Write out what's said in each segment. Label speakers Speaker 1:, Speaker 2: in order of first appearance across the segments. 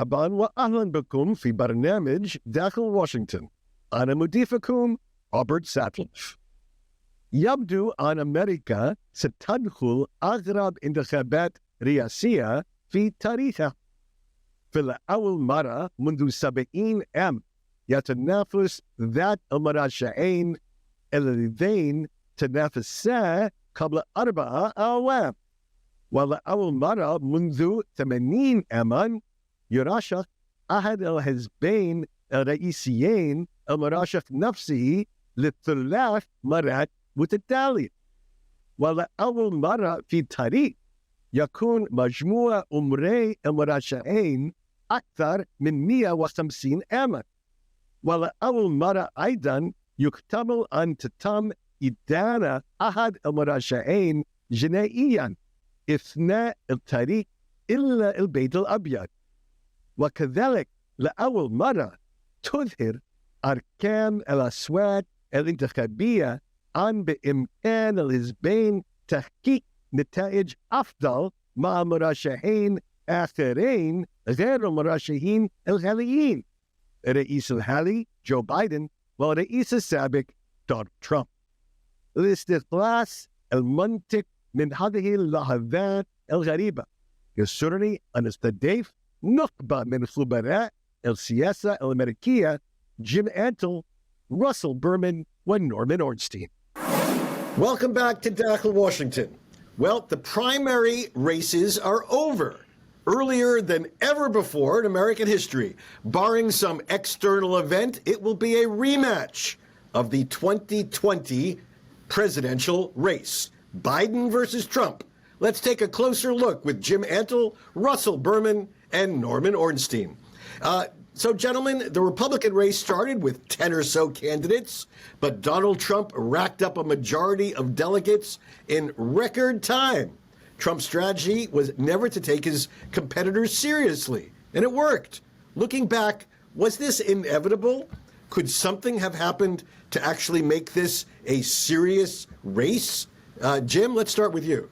Speaker 1: مرحبا وأهلا بكم في برنامج داخل واشنطن. أنا مضيفكم روبرت ساتلف. يبدو أن أمريكا ستدخل أغرب انتخابات رئاسية في تاريخها. في أول مرة منذ 70 عام يتنافس ذات المرشحين اللذين تنافسا قبل 4 أعوام، ولأول مرة منذ 80 عاما يرشح أحد الحزبين الرئيسيين المرشح نفسه ل3 مرات متتالية، ولأول مرة في التاريخ يكون مجموع عمري المرشحين أكثر من 150 عاما، ولأول مرة أيضا يحتمل أن تتم إدانة أحد المرشحين جنائيا أثناء الطريق إلى البيت الأبيض، وكذلك لأول مرة تظهر أرقام الأصوات الانتخابية أن بإمكان الحزبين تحقيق نتائج أفضل مع مرشحين آخرين غير المرشحين الحاليين، الرئيس الحالي جو بايدن والرئيس السابق ترامب. لاستخلاص المنطق من هذه اللحظات الغريبة يسرني أن أستضيف نخبة من خبراء السياسة الأمريكية جيم أنتل، راسل بيرمان ونورمان أورنستين. Welcome back to Dakhel Washington. Well, the primary races are over. Earlier than ever before in American history, barring some external event, it will be a rematch of the 2020 presidential race. Biden versus Trump. Let's take a closer look with Jim Antle, Russell Berman, and Norman Ornstein. So, gentlemen, the Republican race started with 10 or so candidates, but Donald Trump racked up a majority of delegates in record time. Trump's strategy was never to take his competitors seriously, and it worked. Looking back, was this inevitable? Could something have happened to actually make this a serious race? Jim, let's start with you.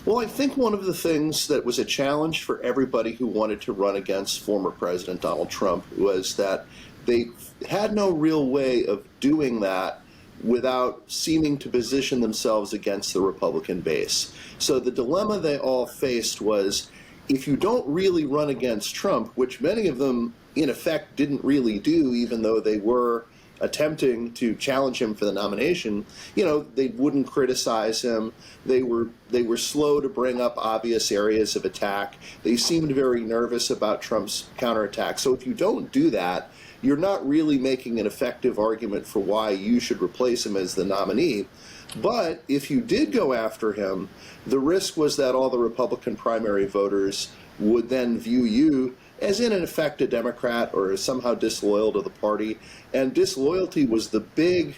Speaker 2: Well, I think one of the things that was a challenge for everybody who wanted to run against former President Donald Trump was that they had no real way of doing that without seeming to position themselves against the Republican base. So the dilemma they all faced was, if you don't really run against Trump, which many of them in effect didn't really do, even though they were attempting to challenge him for the nomination, you know, they wouldn't criticize him. They were slow to bring up obvious areas of attack. They seemed very nervous about Trump's counterattack. So if you don't do that, you're not really making an effective argument for why you should replace him as the nominee. But if you did go after him, the risk was that all the Republican primary voters would then view you as in effect a Democrat or as somehow disloyal to the party. And disloyalty was the big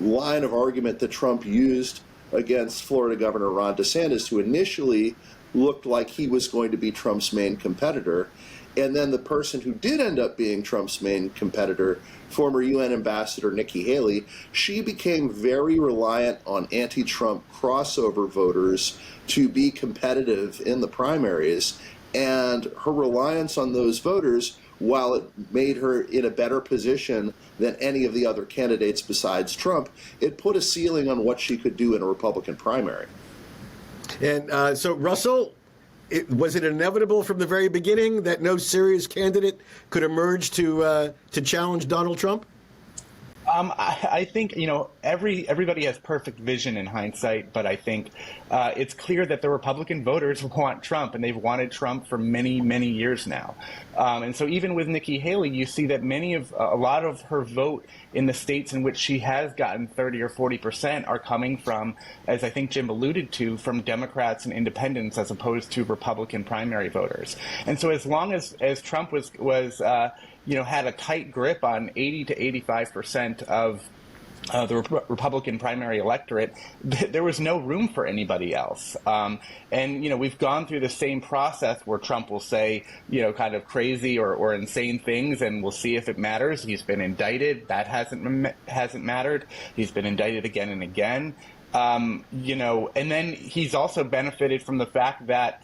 Speaker 2: line of argument that Trump used against Florida Governor Ron DeSantis, who initially looked like he was going to be Trump's main competitor. And then the person who did end up being Trump's main competitor, former UN Ambassador Nikki Haley, she became very reliant on anti-Trump crossover voters to be competitive in the primaries. And her reliance on those voters, while it made her in a better position than any of the other candidates besides Trump, it put a ceiling on what she could do in a Republican primary.
Speaker 1: And so, Russell, was it inevitable from the very beginning that no serious candidate could emerge to challenge Donald Trump?
Speaker 3: I think, you know, everybody has perfect vision in hindsight, but I think it's clear that the Republican voters want Trump, and they've wanted Trump for many, many years now. And so even with Nikki Haley, you see that a lot of her vote in the states in which she has gotten 30 or 40% are coming from, as I think Jim alluded to, from Democrats and independents as opposed to Republican primary voters. And so as long as Trump was had a tight grip on 80 to 85% of the Republican primary electorate, there was no room for anybody else. And, you know, we've gone through the same process where Trump will say, you know, kind of crazy or insane things, and we'll see if it matters. He's been indicted. That hasn't mattered. He's been indicted again and again. And then he's also benefited from the fact that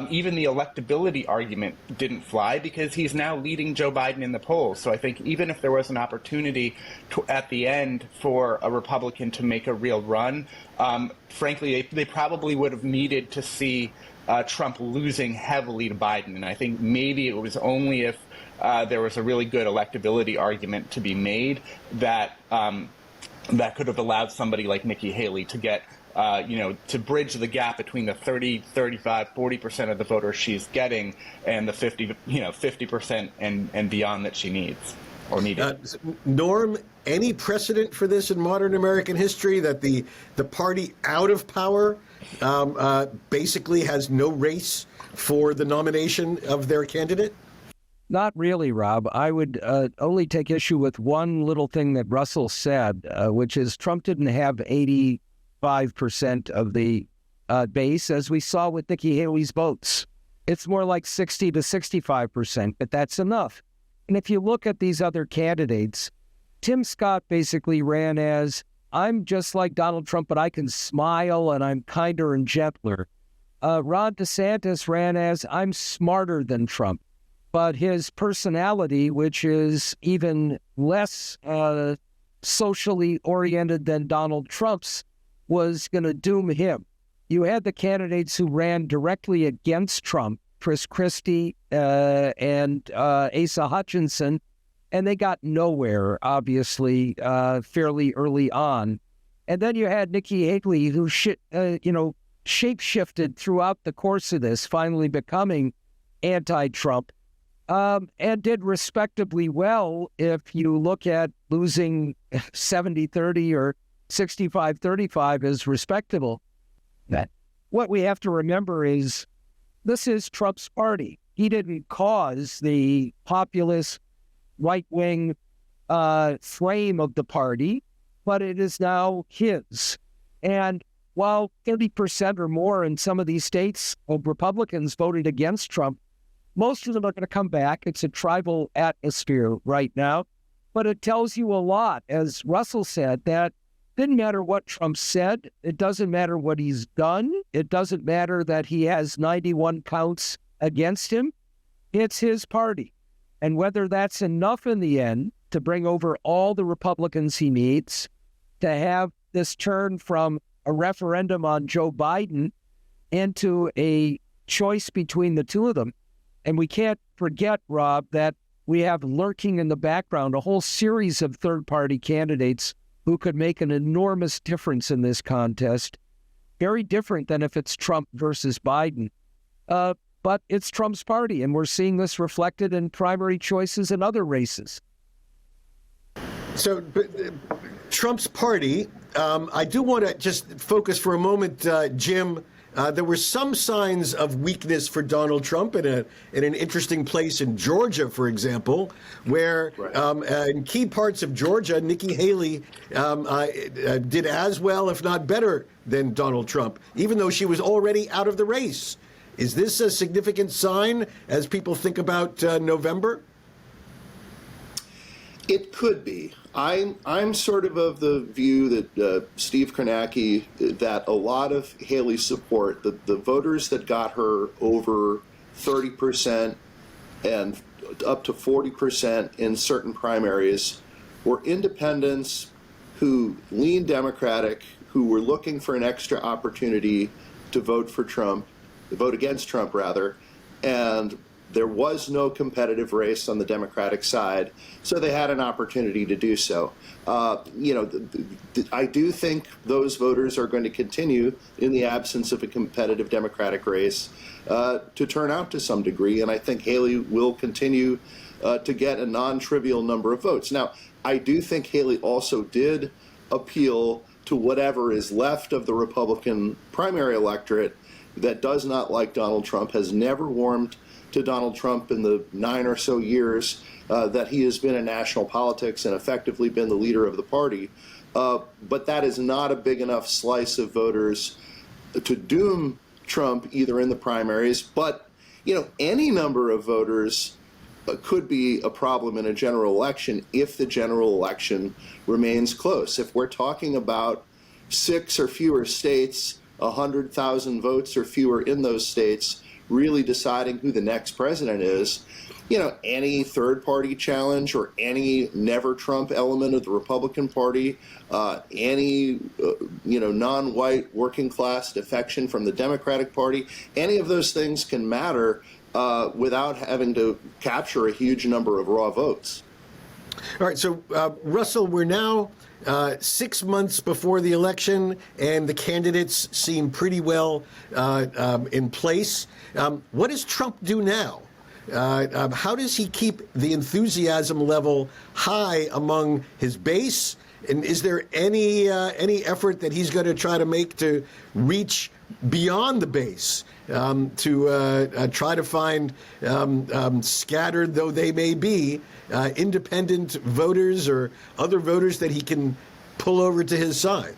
Speaker 3: even the electability argument didn't fly because he's now leading Joe Biden in the polls. So I think even if there was an opportunity at the end for a Republican to make a real run, frankly, they probably would have needed to see Trump losing heavily to Biden. And I think maybe it was only if there was a really good electability argument to be made that that could have allowed somebody like Nikki Haley to get, to bridge the gap between the 30, 35, 40% of the voters she's getting and the 50% and beyond that she needs or needed.
Speaker 4: Norm, any precedent for this in modern American history, that the party out of power basically has no race for the nomination of their candidate?
Speaker 5: Not really, Rob. I would only take issue with one little thing that Russell said, which is Trump didn't have 85% of the base, as we saw with Nikki Haley's votes. It's more like 60 to 65%, but that's enough. And if you look at these other candidates, Tim Scott basically ran as, I'm just like Donald Trump, but I can smile and I'm kinder and gentler. Ron DeSantis ran as, I'm smarter than Trump. But his personality, which is even less socially oriented than Donald Trump's, was going to doom him. You had the candidates who ran directly against Trump, Chris Christie and Asa Hutchinson, and they got nowhere, obviously, fairly early on. And then you had Nikki Haley, who shape-shifted throughout the course of this, finally becoming anti-Trump. And did respectably well if you look at losing 70-30 or 65-35 as respectable. What we have to remember is this is Trump's party. He didn't cause the populist right-wing flame of the party, but it is now his. And while 30% or more in some of these states of Republicans voted against Trump, most of them are going to come back. It's a tribal atmosphere right now. But it tells you a lot, as Russell said, that it didn't matter what Trump said. It doesn't matter what he's done. It doesn't matter that he has 91 counts against him. It's his party. And whether that's enough in the end to bring over all the Republicans he needs, to have this turn from a referendum on Joe Biden into a choice between the two of them. And we can't forget, Rob, that we have lurking in the background a whole series of third-party candidates who could make an enormous difference in this contest. Very different than if it's Trump versus Biden. But it's Trump's party, and we're seeing this reflected in primary choices and other races.
Speaker 4: So, Trump's party, I do want to just focus for a moment, Jim. There were some signs of weakness for Donald Trump in an interesting place in Georgia, for example, where in key parts of Georgia, Nikki Haley did as well, if not better, than Donald Trump, even though she was already out of the race. Is this a significant sign as people think about November?
Speaker 2: It could be. I'm sort of the view that Steve Kornacki, that a lot of Haley's support, the voters that got her over 30% and up to 40% in certain primaries, were independents who leaned Democratic, who were looking for an extra opportunity to vote for Trump, to vote against Trump rather, and there was no competitive race on the Democratic side, so they had an opportunity to do so. I do think those voters are going to continue, in the absence of a competitive Democratic race, to turn out to some degree, and I think Haley will continue to get a non-trivial number of votes. Now, I do think Haley also did appeal to whatever is left of the Republican primary electorate that does not like Donald Trump, has never warmed to Donald Trump in the 9 or so years that he has been in national politics and effectively been the leader of the party. But that is not a big enough slice of voters to doom Trump either in the primaries. But, any number of voters could be a problem in a general election if the general election remains close. If we're talking about 6 or fewer states, 100,000 votes or fewer in those states, really deciding who the next president is, any third-party challenge or any never-Trump element of the Republican Party, any, non-white working-class defection from the Democratic Party, any of those things can matter without having to capture a huge number of raw votes.
Speaker 4: All right, so Russell, we're now 6 months before the election, and the candidates seem pretty well in place. What does Trump do now? How does he keep the enthusiasm level high among his base? And is there any effort that he's going to try to make to reach beyond the base, to try to find, scattered though they may be, independent voters or other voters that he can pull over to his side?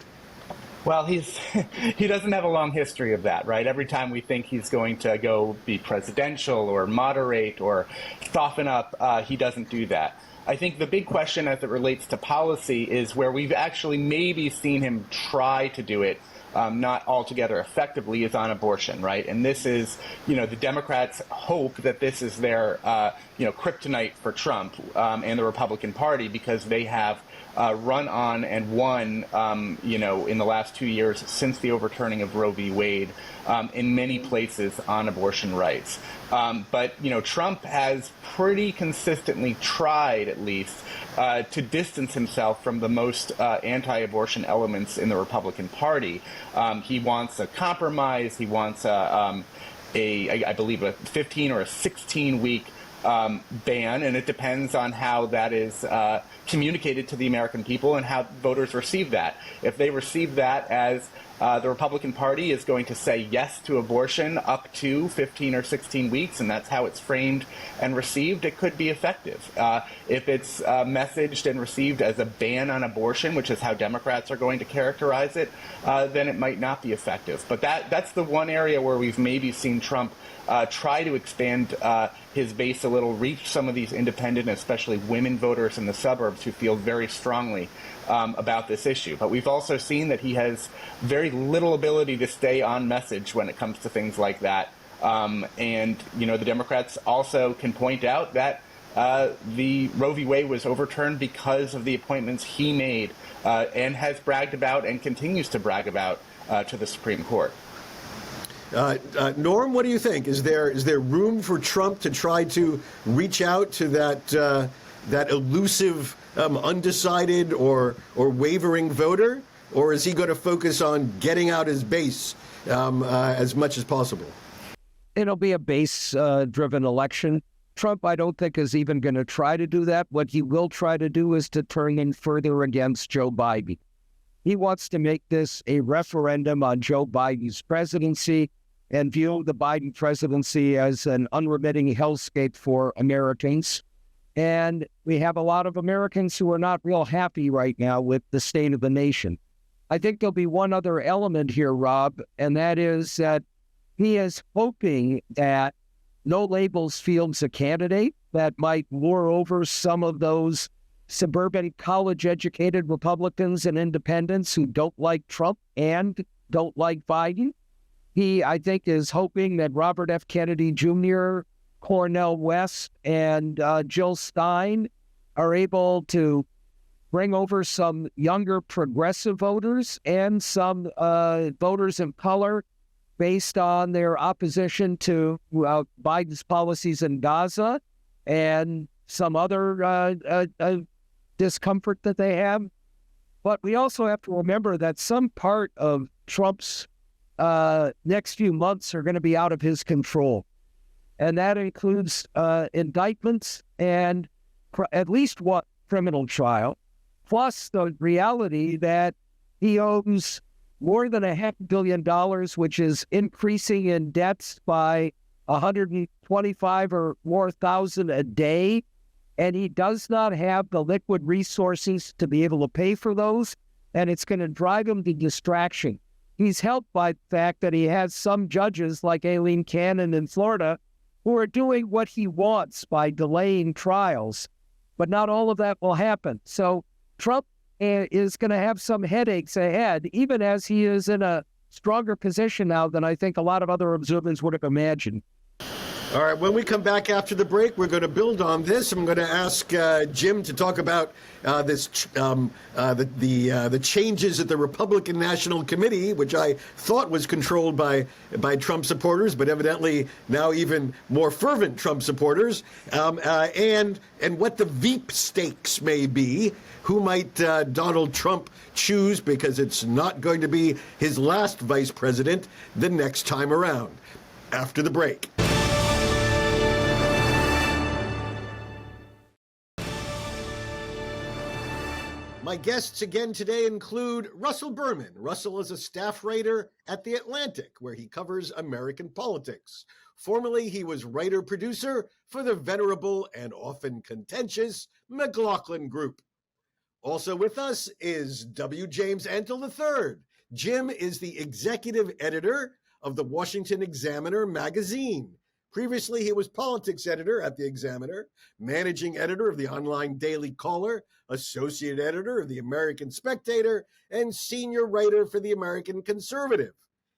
Speaker 3: Well, he doesn't have a long history of that, right? Every time we think he's going to go be presidential or moderate or soften up, he doesn't do that. I think the big question as it relates to policy is where we've actually maybe seen him try to do it, not altogether effectively, is on abortion, right? And this is, the Democrats hope that this is their, kryptonite for Trump and the Republican Party, because they have run on and won, in the last 2 years since the overturning of Roe v. Wade in many places on abortion rights. But Trump has pretty consistently tried, at least, to distance himself from the most anti-abortion elements in the Republican Party. He wants a compromise. He wants I believe, a 15 or a 16-week ban, and it depends on how that is communicated to the American people and how voters receive that. If they receive that as the Republican Party is going to say yes to abortion up to 15 or 16 weeks, and that's how it's framed and received, it could be effective. If it's messaged and received as a ban on abortion, which is how Democrats are going to characterize it, then it might not be effective. But that's the one area where we've maybe seen Trump try to expand his base a little, reach some of these independent, especially women voters in the suburbs who feel very strongly about this issue. But we've also seen that he has very little ability to stay on message when it comes to things like that. And the Democrats also can point out that the Roe v. Wade was overturned because of the appointments he made and has bragged about and continues to brag about to the Supreme Court.
Speaker 4: Norm, what do you think? Is there room for Trump to try to reach out to that elusive, undecided or wavering voter, or is he going to focus on getting out his base as much as possible?
Speaker 5: It'll be a base-driven election. Trump, I don't think, is even going to try to do that. What he will try to do is to turn in further against Joe Biden. He wants to make this a referendum on Joe Biden's presidency and view the Biden presidency as an unremitting hellscape for Americans. And we have a lot of Americans who are not real happy right now with the state of the nation. I think there'll be one other element here, Rob, and that is that he is hoping that No Labels fields a candidate that might lure over some of those suburban college-educated Republicans and independents who don't like Trump and don't like Biden. He, I think, is hoping that Robert F. Kennedy Jr., Cornel West, and Jill Stein are able to bring over some younger progressive voters and some voters of color based on their opposition to Biden's policies in Gaza and some other discomfort that they have. But we also have to remember that some part of Trump's next few months are going to be out of his control. And that includes indictments and at least one criminal trial, plus the reality that he owes more than $500 million, which is increasing in debts by 125 or more thousand a day. And he does not have the liquid resources to be able to pay for those. And it's going to drive him to distraction. He's helped by the fact that he has some judges like Aileen Cannon in Florida who are doing what he wants by delaying trials. But not all of that will happen. So Trump is going to have some headaches ahead, even as he is in a stronger position now than I think a lot of other observers would have imagined.
Speaker 4: All right, when we come back after the break, we're going to build on this. I'm going to ask Jim to talk about the changes at the Republican National Committee, which I thought was controlled by Trump supporters, but evidently now even more fervent Trump supporters, and what the Veep stakes may be. Who might Donald Trump choose, because it's not going to be his last vice president the next time around. After the break. My guests again today include Russell Berman. Russell is a staff writer at The Atlantic, where he covers American politics. Formerly, he was writer-producer for the venerable and often contentious McLaughlin Group. Also with us is W. James Antle III. Jim is the executive editor of the Washington Examiner magazine. Previously, he was politics editor at the Examiner, managing editor of the online Daily Caller, associate editor of the American Spectator, and senior writer for the American Conservative.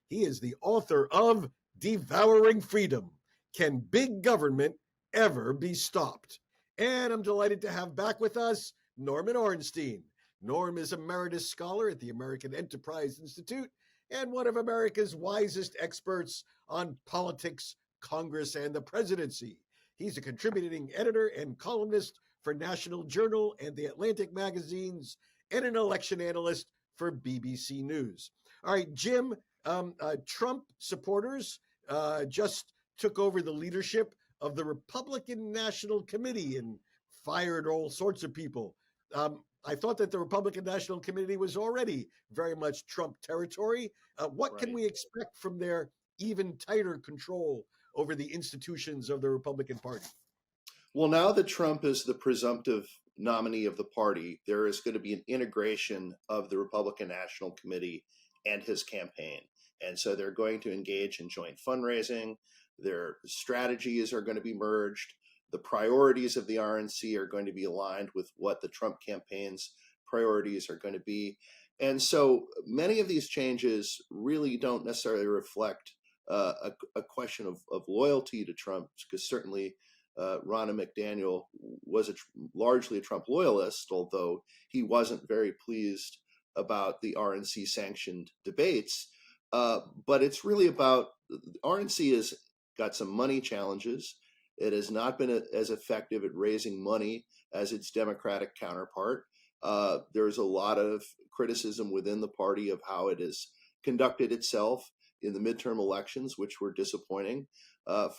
Speaker 4: He is the author of Devouring Freedom: Can Big Government Ever Be Stopped? And I'm delighted to have back with us Norman Ornstein. Norm is Emeritus Scholar at the American Enterprise Institute and one of America's wisest experts on politics, Congress, and the presidency. He's a contributing editor and columnist for National Journal and The Atlantic magazines, and an election analyst for BBC News. All right, Jim, Trump supporters just took over the leadership of the Republican National Committee and fired all sorts of people. I thought that the Republican National Committee was already very much Trump territory. What can we expect from their even tighter control over the institutions of the Republican Party?
Speaker 2: Well, now that Trump is the presumptive nominee of the party, there is going to be an integration of the Republican National Committee and his campaign. And so they're going to engage in joint fundraising. Their strategies are going to be merged. The priorities of the RNC are going to be aligned with what the Trump campaign's priorities are going to be. And so many of these changes really don't necessarily reflect a question of loyalty to Trump, because certainly Ronna McDaniel was largely a Trump loyalist, although he wasn't very pleased about the RNC sanctioned debates. But it's really about RNC has got some money challenges. It has not been as effective at raising money as its Democratic counterpart. There's a lot of criticism within the party of how it has conducted itself in the midterm elections, which were disappointing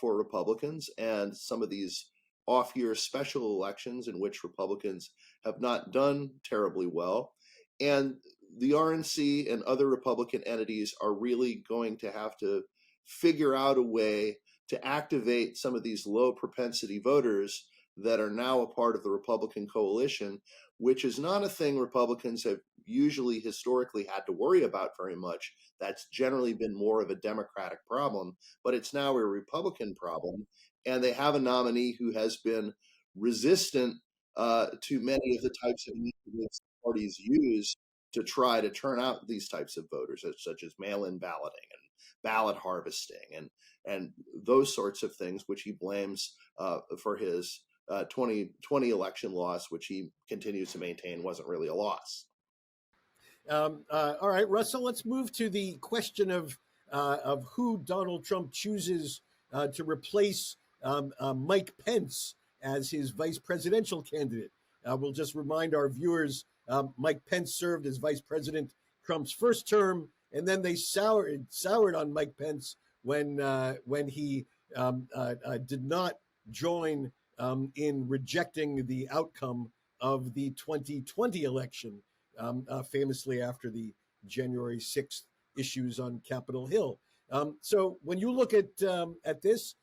Speaker 2: for Republicans, and some of these off-year special elections in which Republicans have not done terribly well. And the RNC and other Republican entities are really going to have to figure out a way to activate some of these low propensity voters that are now a part of the Republican coalition, which is not a thing Republicans have usually historically had to worry about very much. That's generally been more of a Democratic problem, but it's now a Republican problem. And they have a nominee who has been resistant to many of the types of initiatives parties use to try to turn out these types of voters, such as mail-in balloting and ballot harvesting and those sorts of things, which he blames for his 2020 election loss, which he continues to maintain wasn't really a loss.
Speaker 4: All right, Russell, let's move to the question of who Donald Trump chooses to replace Mike Pence as his vice presidential candidate. We'll just remind our viewers, Mike Pence served as vice president Trump's first term, and then they soured on Mike Pence when he did not join in rejecting the outcome of the 2020 election, famously after the January 6th issues on Capitol Hill. So when you look at this,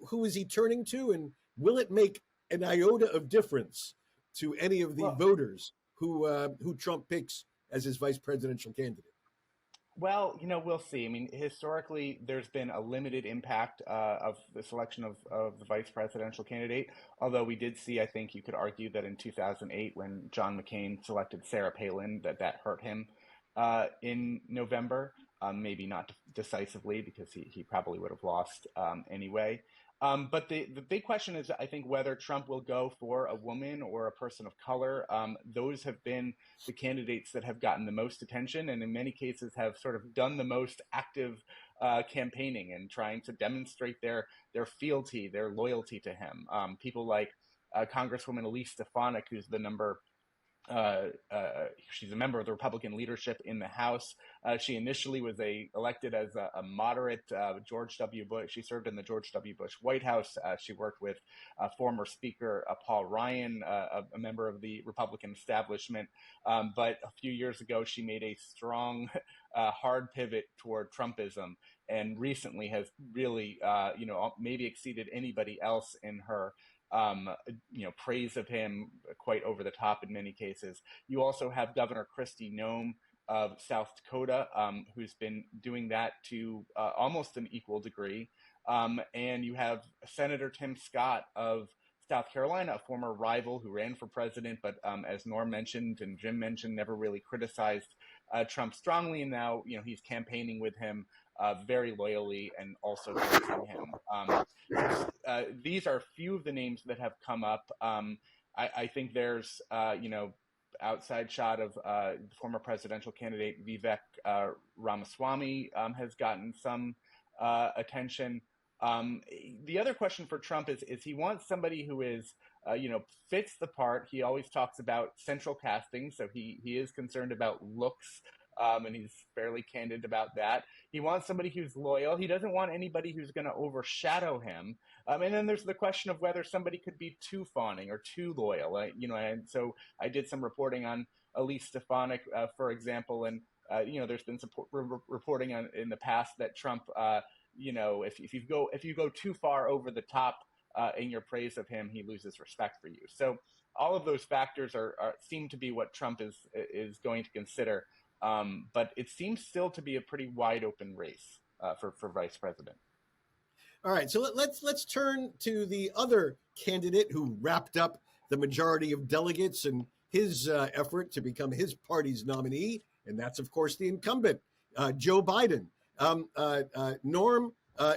Speaker 4: who is he turning to, and will it make an iota of difference to any of the voters who Trump picks as his vice presidential candidate?
Speaker 3: Well, we'll see. I mean, historically, there's been a limited impact of the selection of the vice presidential candidate, although we did see, I think you could argue that in 2008, when John McCain selected Sarah Palin, that hurt him in November, maybe not decisively, because he probably would have lost anyway. But the big question is, I think, whether Trump will go for a woman or a person of color. Those have been the candidates that have gotten the most attention, and in many cases have sort of done the most active campaigning and trying to demonstrate their fealty, their loyalty to him. People like Congresswoman Elise Stefanik, who's she's a member of the Republican leadership in the House. She initially was elected as a moderate George W. Bush. She served in the George W. Bush White House. She worked with former Speaker Paul Ryan, a member of the Republican establishment. But a few years ago, she made a strong, hard pivot toward Trumpism, and recently has really, maybe exceeded anybody else in her praise of him, quite over the top in many cases. You also have Governor Kristi Noem of South Dakota, who's been doing that to almost an equal degree. And you have Senator Tim Scott of South Carolina, a former rival who ran for president, but as Norm mentioned and Jim mentioned, never really criticized Trump strongly. And now, he's campaigning with him very loyally and also praising him. These are a few of the names that have come up. I think there's, outside shot of the former presidential candidate Vivek Ramaswamy has gotten some attention. The other question for Trump is he wants somebody who is, fits the part. He always talks about central casting, so he is concerned about looks. And he's fairly candid about that. He wants somebody who's loyal. He doesn't want anybody who's going to overshadow him. And then there's the question of whether somebody could be too fawning or too loyal. And so I did some reporting on Elise Stefanik, for example, and there's been some reporting in the past that Trump, if you go too far over the top in your praise of him, he loses respect for you. So all of those factors seem to be what Trump is going to consider. But it seems still to be a pretty wide open race for vice president.
Speaker 4: All right, so let's turn to the other candidate who wrapped up the majority of delegates in his effort to become his party's nominee, and that's, of course, the incumbent, Joe Biden. Norm,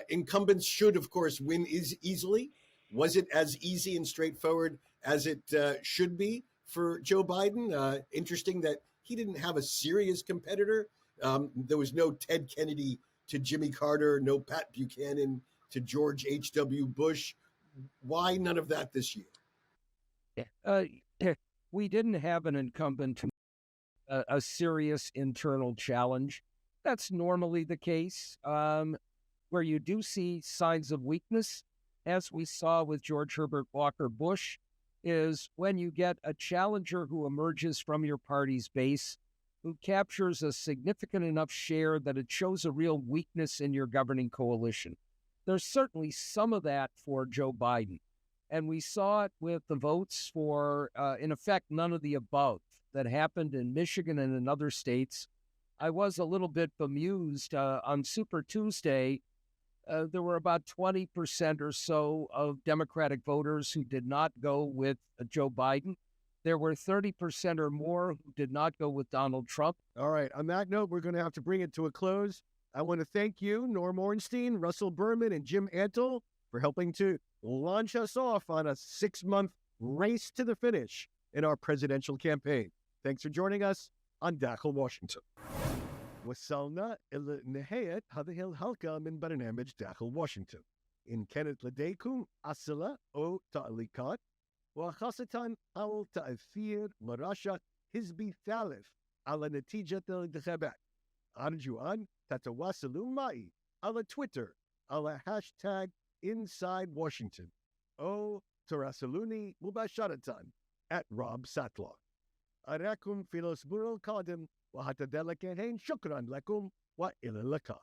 Speaker 4: incumbents should, of course, win easily. Was it as easy and straightforward as it should be for Joe Biden? Interesting that he didn't have a serious competitor. There was no Ted Kennedy to Jimmy Carter, no Pat Buchanan to George H.W. Bush. Why none of that this year?
Speaker 5: We didn't have an incumbent to a serious internal challenge. That's normally the case. Where you do see signs of weakness, as we saw with George Herbert Walker Bush, is when you get a challenger who emerges from your party's base, who captures a significant enough share that it shows a real weakness in your governing coalition. There's certainly some of that for Joe Biden. And we saw it with the votes for, in effect, none of the above that happened in Michigan and in other states. I was a little bit bemused on Super Tuesday. There were about 20% or so of Democratic voters who did not go with Joe Biden. There were 30% or more who did not go with Donald Trump.
Speaker 1: All right. On that note, we're going to have to bring it to a close. I want to thank you, Norm Ornstein, Russell Berman, and Jim Antle for helping to launch us off on a 6-month race to the finish in our presidential campaign. Thanks for joining us on داخل واشنطن. وصلنا إلى نهاية هذه الحلقة من برنامج داخل واشنطن. إن كانت لديكم أسئلة أو تعليقات وخاصة حول تأثير مرشح حزبي ثالث على نتيجة الانتخابات، أرجو أن تتواصلوا معي على تويتر على هاشتاج Inside Washington أو تراسلوني مباشرة @RobSatlow. أراكم في الأسبوع القادم، وحتى ذلك الحين شكرا لكم وإلى اللقاء.